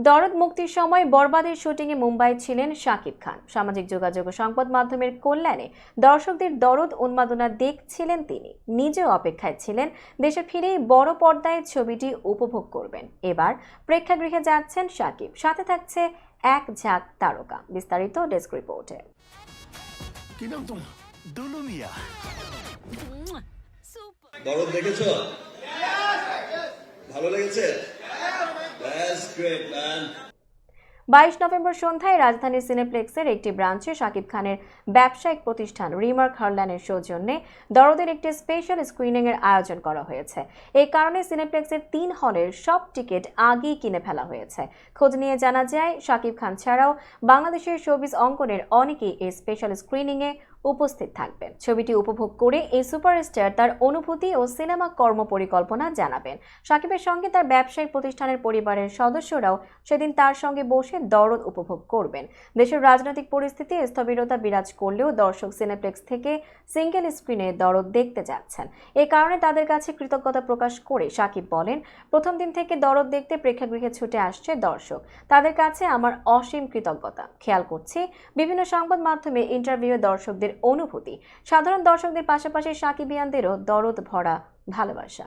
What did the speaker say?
দরদ মুক্তির সময় বরবাদের শুটিংয়ে মুম্বাই ছিলেন শাকিব খান। সামাজিক যোগাযোগ ও সংবাদ মাধ্যমের কল্যাণে দর্শকদের দরদ উন্মাদনা দেখছিলেন তিনি। নিজেও অপেক্ষায় ছিলেন দেশে ফিরেই বড় পর্দায় ছবিটি উপভোগ করবেন। এবার প্রেক্ষাগৃহে যাচ্ছেন শাকিব, সাথে থাকছে এক ঝাঁক তারকা। বিস্তারিত ডেস্ক রিপোর্টে। কি নাম তোমার? দুলু মিয়া। দরদ দেখেছো? ভালো লেগেছে? That's great, man. 22 নভেম্বর সন্ধ্যায় রাজধানীর সিনেপ্লেক্সের একটি ব্রাঞ্চে শাকিব খানের ব্যবসায়িক প্রতিষ্ঠান রিমার্ক হারল্যান্ডের সৌজন্যে দরদের একটি স্পেশাল স্ক্রিনিং এর আয়োজন করা হয়েছে। এই কারণে সিনেপ্লেক্সের 3 হলের সব টিকিট আগেই কিনে ফেলা হয়েছে। খোঁজ নিয়ে জানা যায়, শাকিব খান ছাড়াও বাংলাদেশের শোবিজ অঙ্গনের অনেকেই এই স্পেশাল স্ক্রিনিং এ উপস্থিত থাকবেন। ছবিটি উপভোগ করে এই সুপারস্টার তার অনুভূতি ও সিনেমা কর্ম পরিকল্পনা জানাবেন। শাকিবের সঙ্গে তার ব্যবসায়িক প্রতিষ্ঠানের পরিবারের সদস্যরাও সেদিন তার সঙ্গে বসে দরদ উপভোগ করবেন। দেশের রাজনৈতিক পরিস্থিতি স্থবিরতা বিরাজ করলেও দর্শক সিনেপ্লেক্স থেকে সিঙ্গেল স্ক্রিনে দরদ দেখতে যাচ্ছেন। এ কারণে তাদের কাছে কৃতজ্ঞতা প্রকাশ করে শাকিব বলেন, প্রথম দিন থেকে দরদ দেখতে প্রেক্ষাগৃহে ছুটে আসছে দর্শক। তাদের কাছে আমার অসীম কৃতজ্ঞতা। খেয়াল করছি বিভিন্ন সংবাদ মাধ্যমে ইন্টারভিউ দর্শকদের অনুভূতি। সাধারণ দর্শকদের পাশাপাশি শাকিবিয়ানদেরও দরদ ভরা ভালোবাসা।